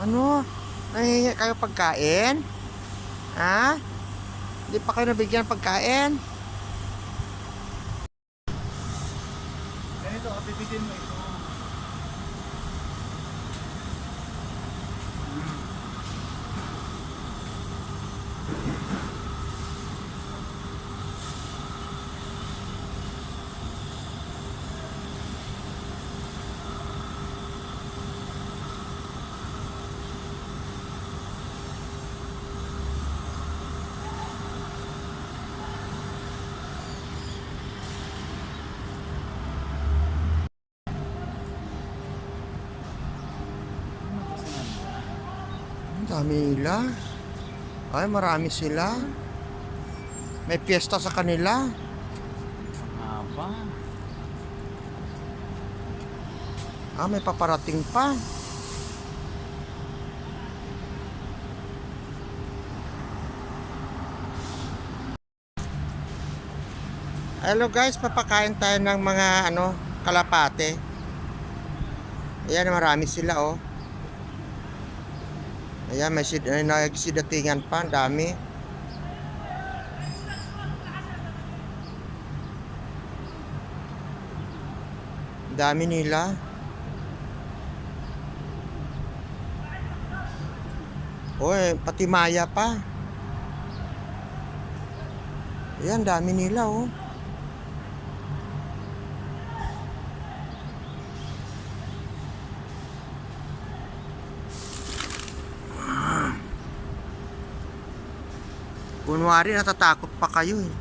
Ano? Nahihingi kayo pagkain? Ha? Hindi pa kayo nabigyan ng pagkain? Ganito, bibigyan mo ito. Ang dami nila. Ay, marami sila. May piyesta sa kanila. Haba. Ah, may paparating pa. Hello guys, papakain tayo ng mga kalapate. Ayan, marami sila oh. Ayan, may nagsidatingan pa, ang dami. Ang dami nila. Oy, pati Maya pa. Ayan, dami nila oh. Kunwari natatakot pa kayo eh.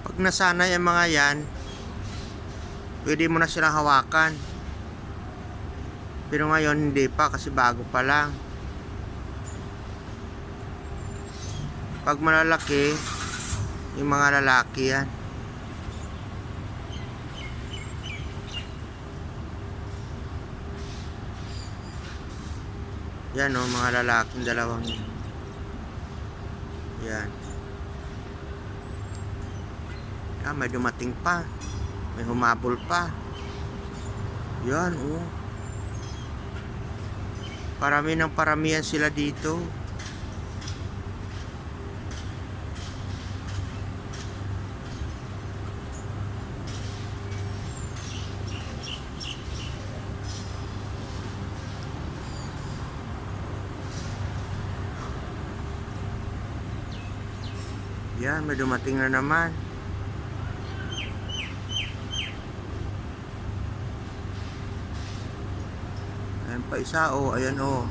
Pag nasanay ang mga yan, pwede mo na silang hawakan. Pero ngayon hindi pa kasi bago pa lang. Pag malalaki, yung mga lalaki yan. Yan o, mga lalaking dalawang yan. Yan. Ah, may dumating pa. May humabol pa. Yan o. Parami ng paramihan sila dito. Yan, may dumating na naman. Ayan pa isa, oh, ayan, oh.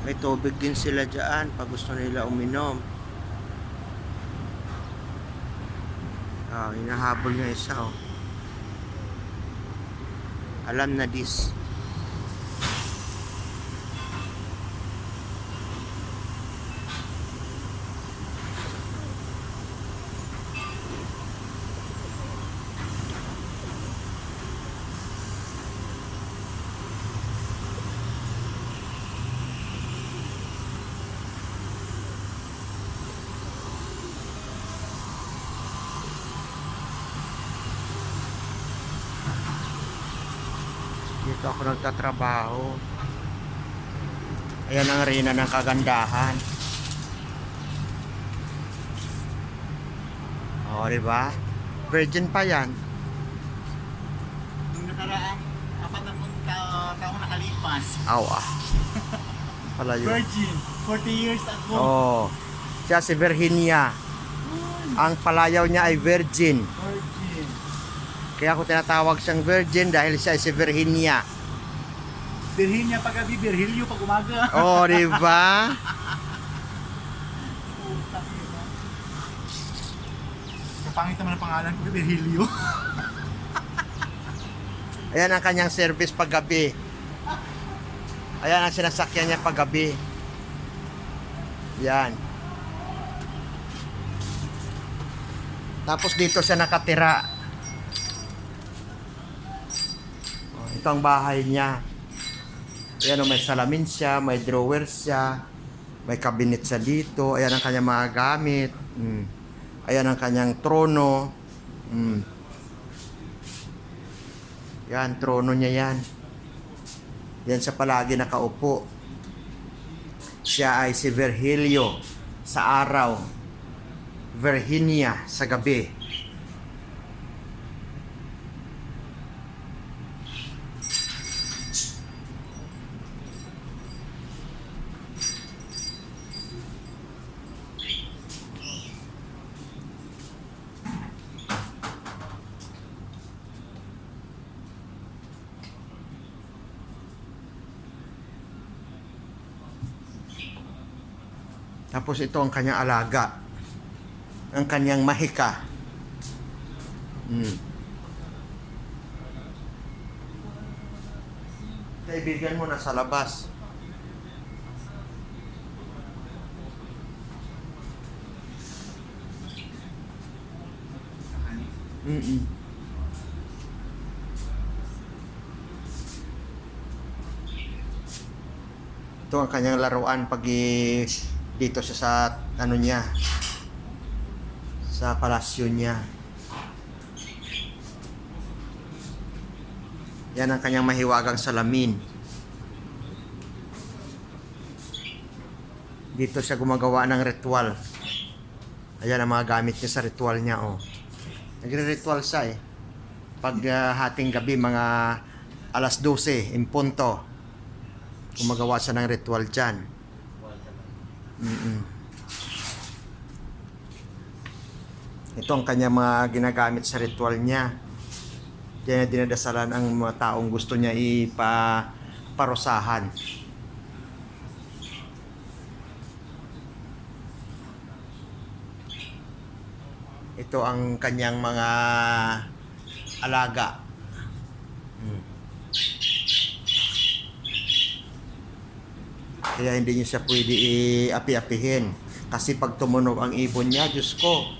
May tubig din sila dyan pag gusto nila uminom. Ah, hinahabol niya isa, oh. Alam na this. Dito ako nagtatrabaho. Ayan ang reyna ng kagandahan. O, diba? Virgin pa yan. Nung nakaraang 40 taong nakalipas. Awa. Pala yun. Virgin, 40 years ago. Oh. Siya si Virginia. Ang palayaw niya ay virgin. Virgin. Kaya ako tinatawag siyang virgin dahil siya ay si Virginia. Virginia pag gabi, Virgilio pag umaga. Oh, diba? Kapangit naman ang pangalan ko, Virgilio. Ayan ang kanyang service paggabi. Ayan ang sinasakyan niya paggabi. Yan. Tapos dito siya nakatira. Oh, ito ang bahay niya. Ayan, may salamin siya, may drawer siya, may cabinet siya dito. Ayan ang kanyang mga gamit. Ayan ang kanyang trono. Yan, trono niya yan. Yan siya palagi nakaupo. Siya ay si Virgilio sa araw. Virginia sa gabi. Tapos ito ang kanyang alaga. Ang kanyang mahika. Kaibigan mo nasa labas. Ito ang kanyang laruan pag dito siya sa ano niya, sa palasyo niya. Yan ang kanyang mahiwagang salamin. Dito siya gumagawa ng ritual. Ayan ang mga gamit niya sa ritual niya, oh. Nagre-ritual siya eh. Pag hating gabi, mga alas 12 in punto, gumagawa siya ng ritual dyan. Ito ang kanya mga ginagamit sa ritual niya. Diyan na dinadasalan ang mga taong gusto niya ipaparusahan. Ito ang kanyang mga alaga. Kaya hindi niyo siya pwede i-api-apihin. Kasi pag tumunog ang ibon niya, Diyos ko,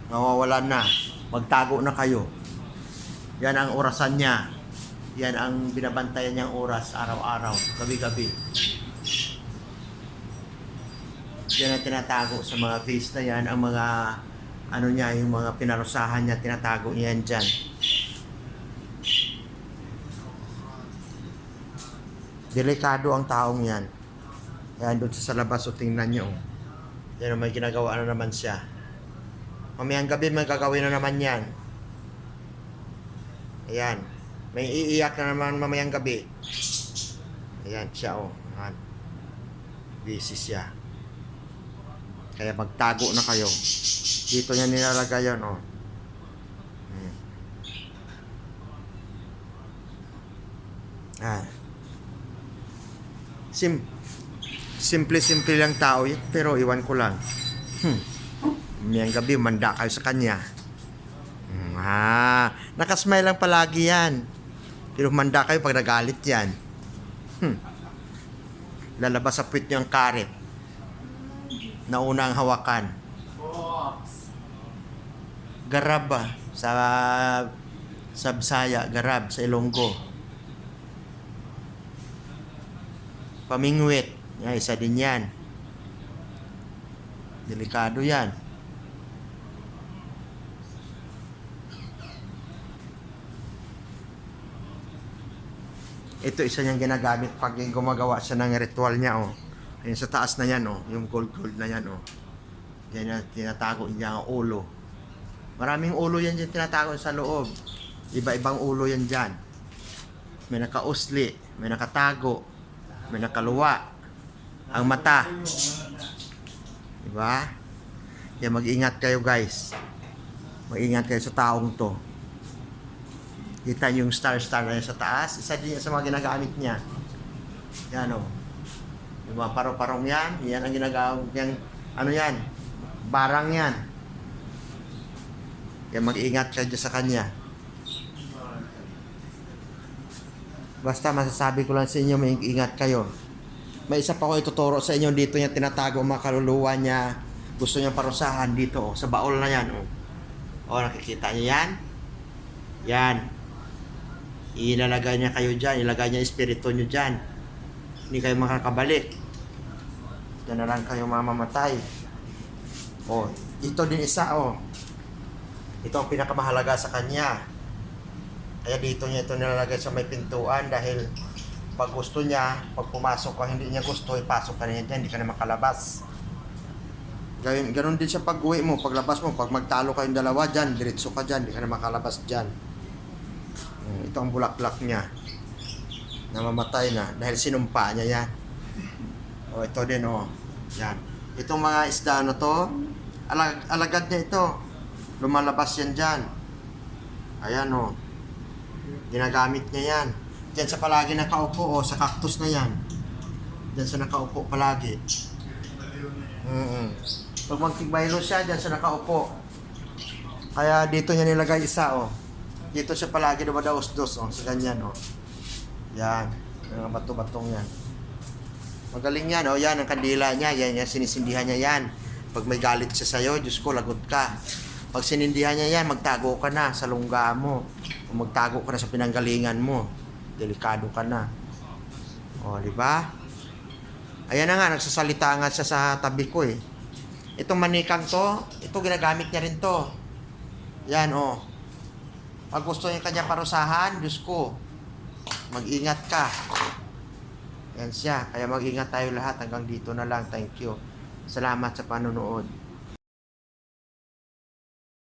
nawawalan na. Magtago na kayo. Yan ang orasan niya. Yan ang binabantayan niyang oras araw-araw, gabi-gabi. Yan ang tinatago sa mga face na yan. Ang mga, ano niya, yung mga pinarusahan niya, tinatago niya yan dyan. Delikado ang taong yan. Yan, doon sa labas, o tingnan nyo. Yan, may ginagawa na naman siya. Mamayang gabi, may gagawin na naman yan. Ayan. May iiyak na naman mamayang gabi. Ayan, siya, oh. Ayan. Busy siya. Kaya magtago na kayo. Dito niya nilalagay yan, oh. Simple lang tao yun, pero iwan ko lang. Mayang gabi, manda kayo sa kanya. Nakasmile lang palagi yan. Pero manda kayo pag nagalit yan. Lalabas sa puwit niyo ang karet na unang hawakan. Garab ba? Sa Bisaya, garab. Sa Ilonggo. Pamingwit. Yan, isa din yan. Delikado yan. Ito isa niyang ginagamit pag gumagawa siya ng ritual niya, oh. Ayun sa taas na yan, oh. Yung gold na yan, oh. Yan yung tinatago niya ang ulo. Maraming ulo yan dyan tinatago sa loob. Iba-ibang ulo yan dyan. May nakausli, may nakatago, may nakaluwa. Ang mata. Diba? Kaya mag-ingat kayo, guys. Mag-ingat kayo sa taong to. Kita niyo yung star na yan sa taas. Isa din yan sa mga ginagamit niya. Yan, o. Yung mga paro-parong yan. Yan ang ginagamit niyang, ano yan? Barang yan. Kaya mag-ingat kayo dyan sa kanya. Basta masasabi ko lang sa inyo, may ingat kayo. May isa pa ko ituturo sa inyo dito niya tinatago ang mga kaluluwa niya. Gusto niya parusahan dito, sa baol na yan. Nakikita niyo yan? Yan. Ilalagay niya kayo dyan, ilagay niya espiritu niyo dyan. Hindi kayo makakabalik. Diyan na lang kayo mamamatay. Ito din isa, Ito ang pinakamahalaga sa kanya. Kaya dito niya ito nilalagay sa may pintuan dahil pag gusto niya, pag pumasok ka, hindi niya gusto, ipasok ka niya dyan, hindi ka na makalabas. Ganon din siya pag uwi mo, paglabas mo, pag magtalo kayong dalawa dyan, diretso ka dyan, hindi ka na makalabas dyan. Ito ang bulaklak niya. Namamatay na dahil sinumpa niya yan. Ito din, yan. Itong mga isda na to, alagad niya ito. Lumalabas yan dyan. Ayan, ginagamit niya yan. Diyan sa palagi nakaupo, sa cactus na yan. Diyan sa nakaupo palagi. Pag magtigbaylo siya, diyan sa nakaupo. Kaya dito niya nilagay isa, Dito siya palagi dumadaos-dos, sa ganyan, Yan. Yung mga bato-batong yan. Magaling yan, Yan ang kandila niya. Yan, sinisindihan niya yan. Pag may galit siya sa'yo, Diyos ko, lagot ka. Pag sinindihan niya yan, magtago ka na sa lungga mo. O magtago ka na sa pinanggalingan mo. Delikado ka na. Di ba? Ayan na nga, nagsasalita nga siya sa tabi ko, Itong manikang to, ito ginagamit niya rin to. Yan, Pag gusto niya kanya parusahan, Diyos ko, mag-ingat ka. Yan siya. Kaya mag-ingat tayo lahat. Hanggang dito na lang. Thank you. Salamat sa panonood.